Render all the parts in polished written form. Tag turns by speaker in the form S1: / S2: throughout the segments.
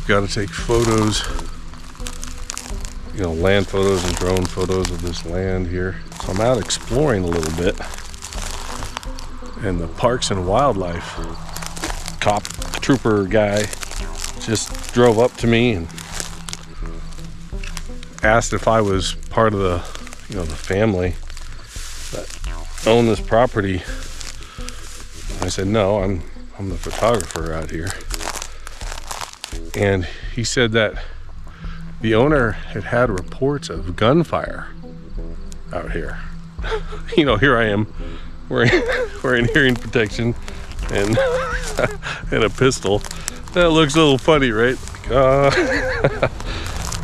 S1: got to take photos, you know, land photos and drone photos of this land here. So I'm out exploring a little bit, and the Parks and Wildlife cop trooper guy just drove up to me and asked if I was part of the, you know, the family that owned this property. I said, no, I'm the photographer out here. And he said that the owner had reports of gunfire out here. You know, here I am wearing hearing protection and and a pistol. That looks a little funny, right? I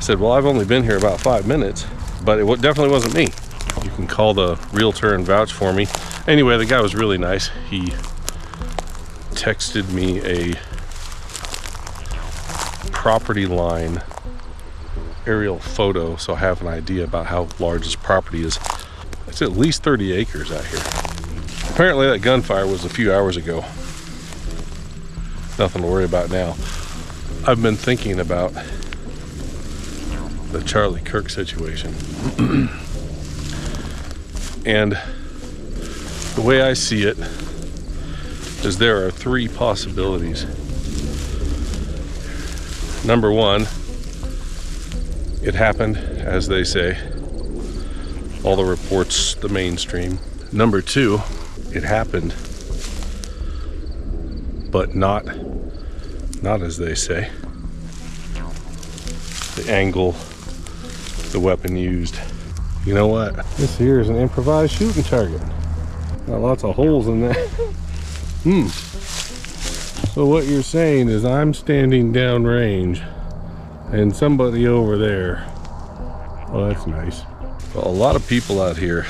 S1: said, well, I've only been here about 5 minutes, but it definitely wasn't me. You can call the realtor and vouch for me. Anyway, the guy was really nice. He texted me a property line aerial photo, so I have an idea about how large this property is. It's at least 30 acres out here. Apparently that gunfire was a few hours ago. Nothing to worry about now. I've been thinking about the Charlie Kirk situation. And the way I see it is there are 3 possibilities. Number 1, it happened, as they say, all the reports, the mainstream. Number 2, it happened, but not as they say. The angle, the weapon used. You know what? This here is an improvised shooting target. Got lots of holes in there. So what you're saying is I'm standing downrange and somebody over there. Oh, that's nice. Well, a lot of people out here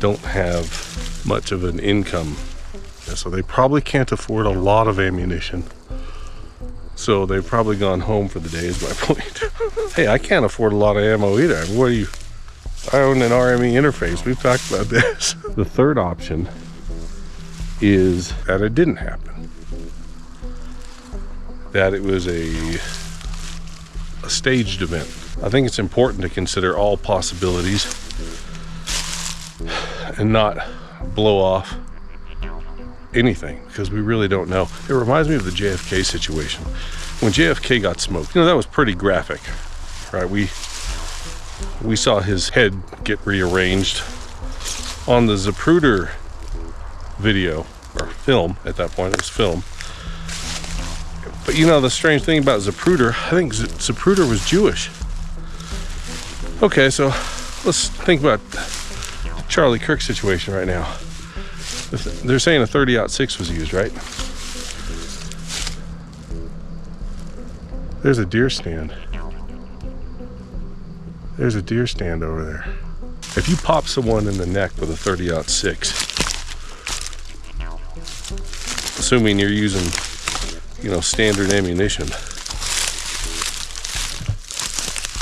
S1: don't have much of an income, so they probably can't afford a lot of ammunition. So they've probably gone home for the day, is my point. Hey, I can't afford a lot of ammo either. I mean, I own an RME interface. We've talked about this. The third option is that it didn't happen. That it was a staged event. I think it's important to consider all possibilities and not blow off anything, because we really don't know. It reminds me of the JFK situation. When JFK got smoked, you know, that was pretty graphic, right? We saw his head get rearranged. On the Zapruder video, or film at that point, it was film. But you know, the strange thing about Zapruder, I think Zapruder was Jewish. Okay, so let's think about the Charlie Kirk situation right now. They're saying a 30-06 was used, right? There's a deer stand. There's a deer stand over there. If you pop someone in the neck with a 30-06, assuming you're using, you know, standard ammunition,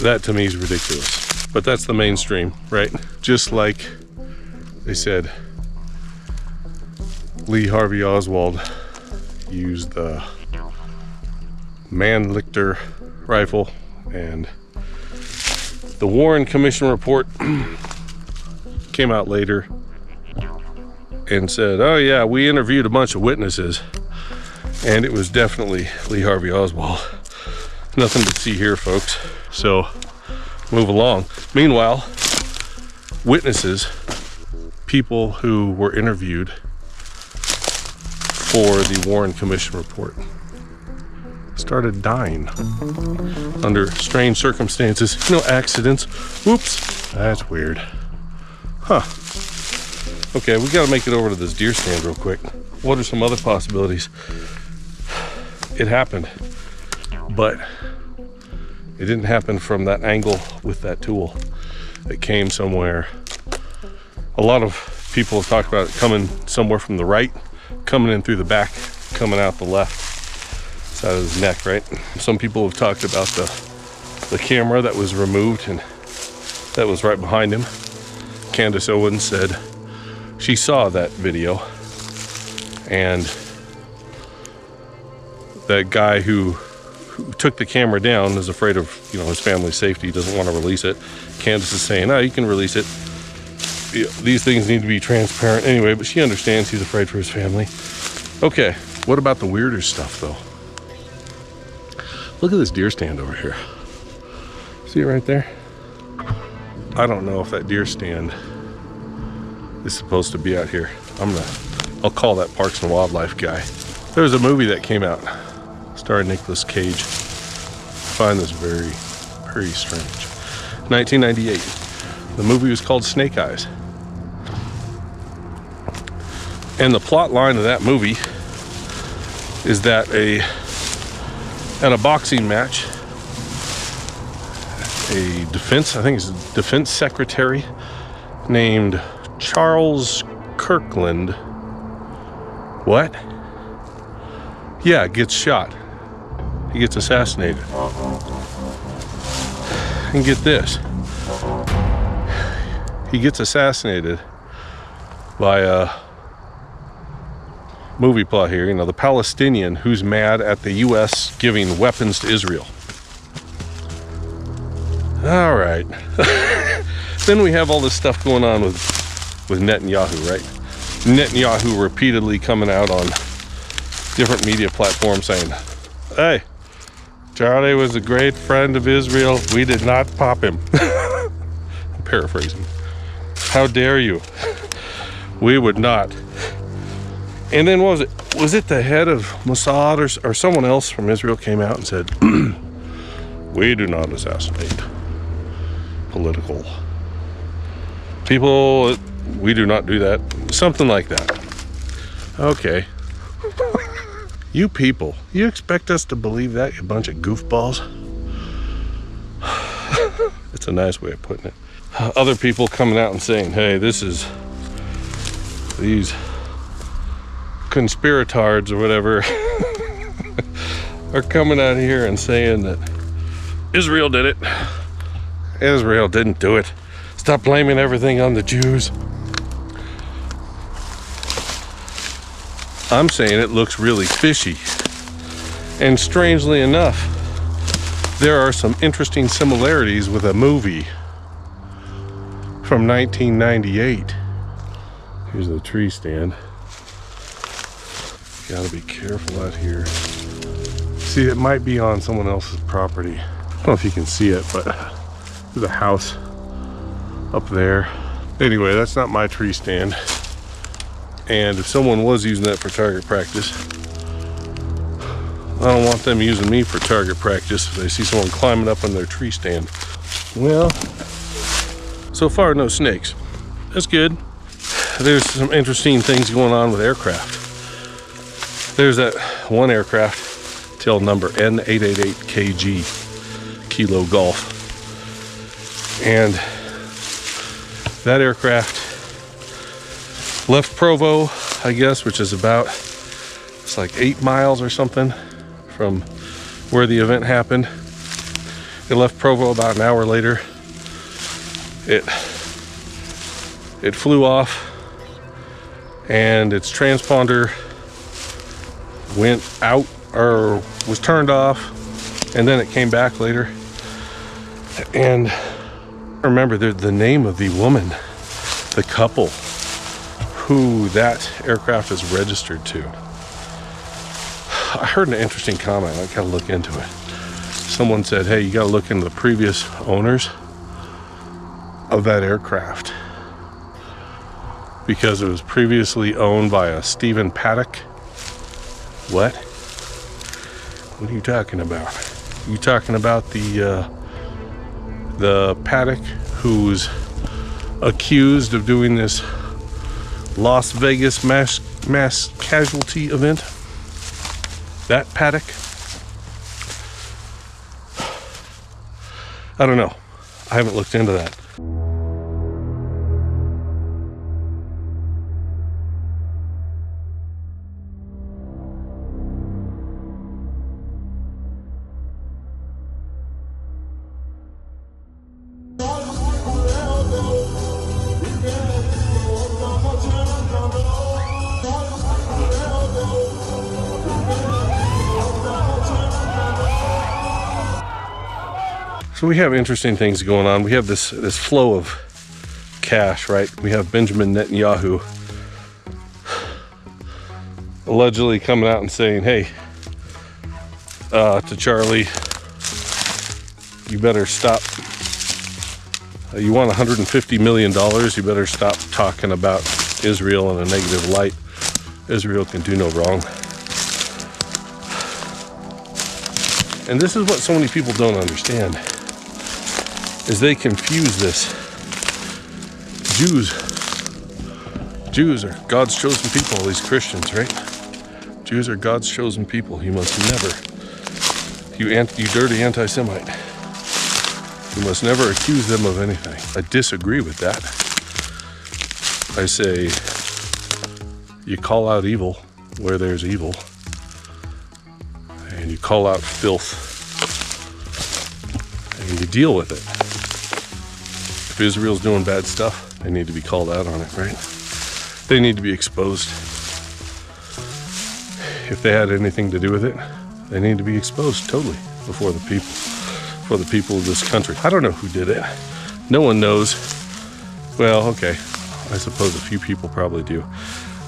S1: that to me is ridiculous. But that's the mainstream, right? Just like they said, Lee Harvey Oswald used the Mannlicher rifle, and the Warren Commission report came out later and said, oh yeah, we interviewed a bunch of witnesses and it was definitely Lee Harvey Oswald. Nothing to see here, folks. So move along. Meanwhile, witnesses, people who were interviewed for the Warren Commission report, started dying under strange circumstances. You know, accidents. Whoops, that's weird. Huh. Okay, we gotta make it over to this deer stand real quick. What are some other possibilities? It happened, but it didn't happen from that angle with that tool. It came somewhere. A lot of people have talked about it coming somewhere from the right, coming in through the back, coming out the left side of his neck, right? Some people have talked about the camera that was removed and that was right behind him. Candace Owens said she saw that video, and that guy who who took the camera down is afraid of, his family's safety, doesn't want to release it. Candace is saying, "Oh, you can release it. These things need to be transparent anyway," but she understands he's afraid for his family. Okay, what about the weirder stuff though? Look at this deer stand over here. See it right there? I don't know if that deer stand is supposed to be out here. I'll call that Parks and Wildlife guy. There was a movie that came out starring Nicolas Cage. I find this very, very strange. 1998. The movie was called Snake Eyes. And the plot line of that movie is that at a boxing match, a defense secretary named Charles Kirkland, what? Yeah, gets shot. He gets assassinated. And get this. He gets assassinated by a movie plot here, the Palestinian who's mad at the U.S. giving weapons to Israel. All right. Then we have all this stuff going on with Netanyahu, right? Netanyahu repeatedly coming out on different media platforms saying, "Hey, Charlie was a great friend of Israel. We did not pop him." I'm paraphrasing. "How dare you? We would not." And then what was it? Was it the head of Mossad or someone else from Israel came out and said, "We do not assassinate political people. We do not do that." Something like that. Okay. You people, you expect us to believe that, you bunch of goofballs? It's a nice way of putting it. Other people coming out and saying, "Hey, these conspiratards," or whatever, are coming out here and saying that Israel did it. Israel didn't do it. Stop blaming everything on the Jews. I'm saying it looks really fishy. And strangely enough, there are some interesting similarities with a movie from 1998. Here's the tree stand. Gotta be careful out here. See, it might be on someone else's property. I don't know if you can see it, but there's a house up there. Anyway, that's not my tree stand. And if someone was using that for target practice, I don't want them using me for target practice if they see someone climbing up on their tree stand. Well, so far no snakes. That's good. There's some interesting things going on with aircraft. There's that one aircraft, tail number N888KG, Kilo Golf. And that aircraft left Provo, I guess, which is about, it's like 8 miles or something from where the event happened. It left Provo about an hour later. It flew off, and its transponder went out, or was turned off, and then it came back later. And remember the name of the woman, the couple who that aircraft is registered to. I heard an interesting comment. I gotta look into it. Someone said, "Hey, you gotta look into the previous owners of that aircraft, because it was previously owned by a Stephen Paddock." What? What are you talking about? You talking about the Paddock who's accused of doing this Las Vegas mass casualty event? That Paddock? I don't know. I haven't looked into that. So we have interesting things going on. We have this flow of cash, right? We have Benjamin Netanyahu allegedly coming out and saying, hey, to Charlie, you better stop. You want $150 million, you better stop talking about Israel in a negative light. Israel can do no wrong. And this is what so many people don't understand, is they confuse this. Jews are God's chosen people, all these Christians, right? Jews are God's chosen people. You must never, you dirty anti-Semite, you must never accuse them of anything. I disagree with that. I say, you call out evil where there's evil, and you call out filth, and you deal with it. If Israel's doing bad stuff, they need to be called out on it, right? They need to be exposed. If they had anything to do with it, they need to be exposed totally before the people of this country. I don't know who did it. No one knows. Well, okay, I suppose a few people probably do.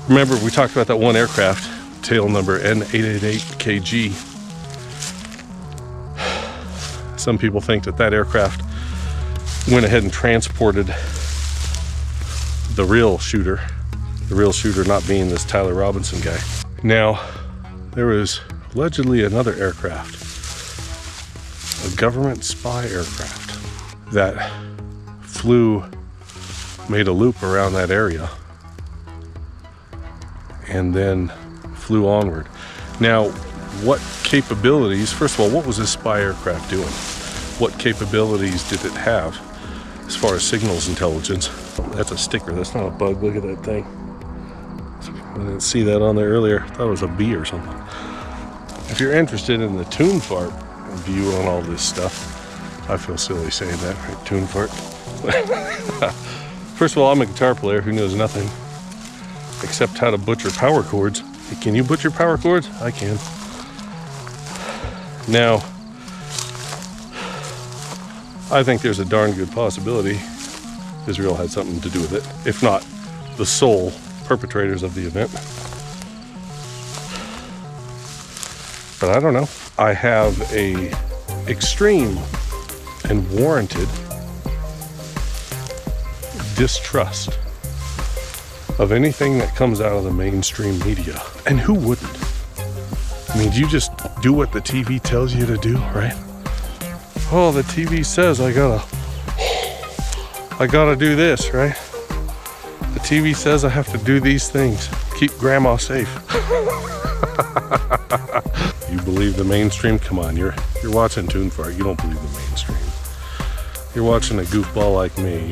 S1: Remember, we talked about that one aircraft, tail number N888KG. Some people think that aircraft went ahead and transported the real shooter not being this Tyler Robinson guy. Now, there was allegedly another aircraft, a government spy aircraft, that made a loop around that area and then flew onward. Now, what capabilities, first of all, what was this spy aircraft doing? What capabilities did it have as far as signals intelligence? That's a sticker, that's not a bug, look at that thing. I didn't see that on there earlier, I thought it was a bee or something. If you're interested in the tune fart view on all this stuff, I feel silly saying that, right? Tune fart. First of all, I'm a guitar player who knows nothing except how to butcher power chords. Can you butcher power chords? I can. Now, I think there's a darn good possibility Israel had something to do with it, if not the sole perpetrators of the event. But I don't know. I have a extreme and warranted distrust of anything that comes out of the mainstream media. And who wouldn't? I mean, you just do what the TV tells you to do, right? Oh, the TV says I gotta do this, right? The TV says I have to do these things. Keep grandma safe. You believe the mainstream? Come on, you're watching Tune Fart. You don't believe the mainstream. You're watching a goofball like me.